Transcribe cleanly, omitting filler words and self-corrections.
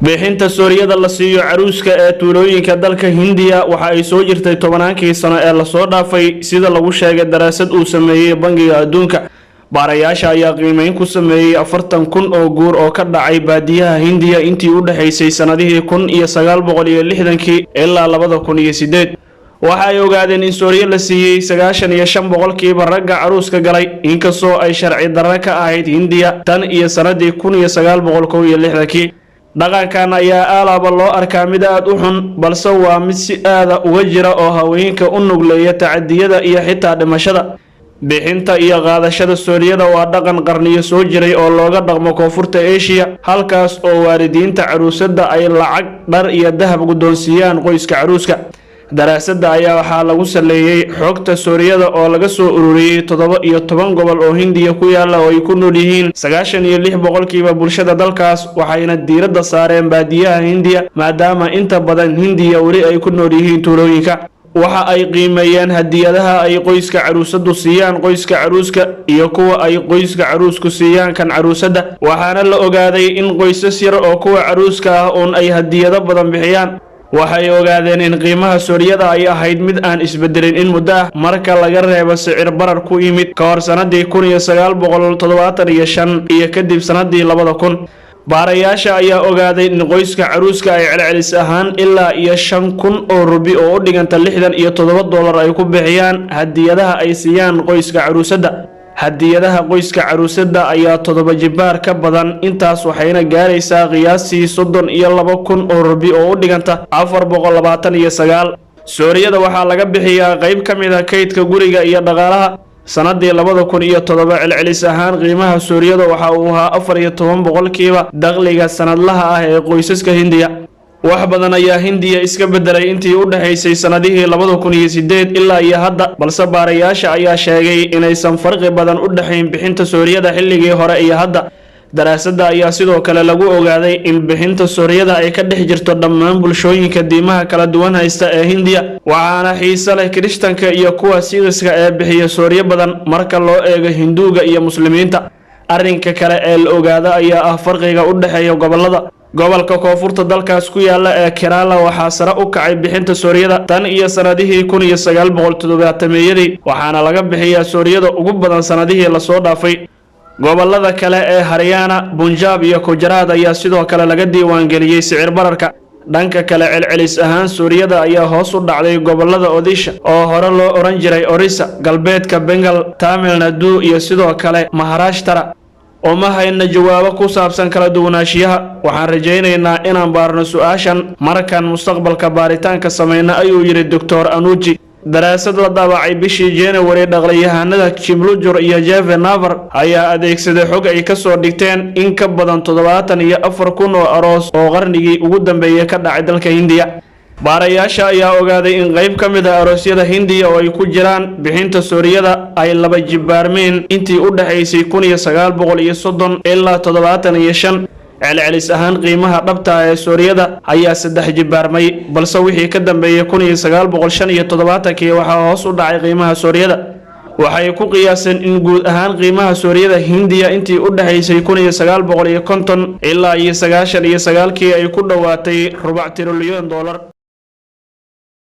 bixinta Suuriyada la siiyo caruuska ee tuulooyinka dalka Hindiya waxa ay soo jirtay tobannaankii sano ee la soo dhaafay sida lagu sheegay daraasad uu sameeyay Bangiga Adduunka. Baarayaasha ayaa qiimeyn ku sameeyay 40,000 oo guur oo ka dhacay baadiyaha Hindiya intii u dhaxaysay sanadihii 1960 ilaa 2008. waxa ay ogaadeen in Suuriya la siiyay 95% ragga caruuska galay inkastoo ay sharci darro ka ahayd Hindiya tan iyo sanadii 1960. dhaqankan ayaa alaaba loo arkaa mid aad u xun balse waa mid si aad uga jira oo haweenka u nugleeya tacadiyada iyo xitaa dhimashada. bixinta iyo qaadashada Suuriyada waa dhaqan qarniyo soo jiray oo looga dhaqmo Koonfurta Aasiya halkaas oo waalidiinta caruusada ay lacag dhar iyo dahab guddoonsiiyaan qoyska caruuska. daraasada ayaa waxaa lagu saleeyay xogta Suuriyada oo laga soo ururiyay 17 gobol oo Hindiya ku yaala oo ay ku nool yihiin 96% bulshada dalkaas waxayna diiradda saareen baadiyaha Hindiya maadaama inta badan Hindiya wali ay ku nool yihiin tuulooyinka. waxa ay qiimeeyeen hadiyadaha ay qoyska caruusadu siiyaan qoyska caruuska iyo kuwa ay qoyska caruusku siiyaan kan caruusada waxaana la ogaaday in qoysas yar oo kuwa caruuska ah oo ay hadiyado badan bixiyaan. waxay ogaadeen in qiimaha Suuriyada ay ahayd mid aan isbedelin in muddo ah marka laga reebo sicir barar ku yimid ka hor sanadii 1975 iyo kadib sanadii 2000. baarayaasha ayaa ogaaday in qoyska caruuska ay celcelis ahaan ilaa iyo 5,000 oo rubi oo u dhiganta $67 ay ku bixiyaan hadiyadaha ay siiyaan qoyska caruusada. hadiyadaha qoyska caruusada ayaa 7 jibaar ka badan intaas waxayna gaaraysaa qiyaastii 32,000 oo rubi oo u dhiganta $429. Suuriyada waxaa laga bixiyaa qayb ka mid ah kaydka guriga iyo dhaqaalaha. sanadii 2007 celcelis ahaan qiimaha Suuriyada waxa uu ahaa 14% dakhliga sanadlaha ah ee qoysaska Hindiya. wax badan ayaa Hindiya iska bedelay intii u dhaxaysay sanadihii 2008 ilaa iyo hadda balse baarayaasha ayaa sheegay inaysan farqi badan u dhaxayn bixinta Suuriyada xilligii hore iyo hadda. daraasada ayaa sidoo kale lagu ogaaday in bixinta Suuriyada ay ka dhex jirto dhammaan bulshooyinka diimaha kala duwan haysta ee Hindiya waxaana xiiso leh Kirishtanka iyo kuwa Siiska ee bixiya Suuriya badan marka loo eego Hinduuga iyo Muslimiinta. arrinka kale ee la ogaado ayaa ah farqiga u dhaxeeya gobolada. gobolka Koonfurta dalkaas ku yaala ee Kerala waxaa sare u kacay bixinta Suuriyada tan iyo sanadihii 1970 waxaana laga bixiyaa Suuriyada ugu badan sanadihii la soo dhaafay. gobolada kale ee Haryana, Punjab iyo Gujarat ayaa sidoo kale laga diiwaan geliyay sicir bararka. dhanka kale celcelis ahaan Suuriyada ayaa hoos u dhacday gobolada Odisha oo hore loo oran jiray Orissa, galbeedka Bengal, Tamil Nadu iyo sidoo kale Maharashtra. uma hayna jawaabo ku saabsan kala duwanaanshiyaha waxaan rajaynaynaa inaan baarno su'aashan markaan mustaqbalka baaritaanka sameeyna ayuu yiri Dr. Anuji. daraasad la daabacay bishii January dhaqaalayahanada Chimlujur iyo Jeve Navar ayaa adeegsaday xog ay ka soo dhigteen in ka badan 74,000 oo aroos oo qarnigii ugu dambeeyay ka dhacay dalka Hindiya. baarayaasha ayaa ogaaday in qayb ka mid ah aroosyada Hindiya oo ay ku jiraan bixinta Suuriyada ay 2 jibaarmeen intii u dhaxaysay 1930 ilaa 75. celcelis ahaan qiimaha dhabta ah ee Suuriyada ayaa 3 jibaarmay balse wixii ka dambeeyay 1975 waxaa hoos u dhacay qiimaha Suuriyada. waxay ku qiyaaseen in guud ahaan qiimaha Suuriyada Hindiya intii u dhaxaysay 1950 ilaa 99 ay ku dhawaatay $2 trilyan.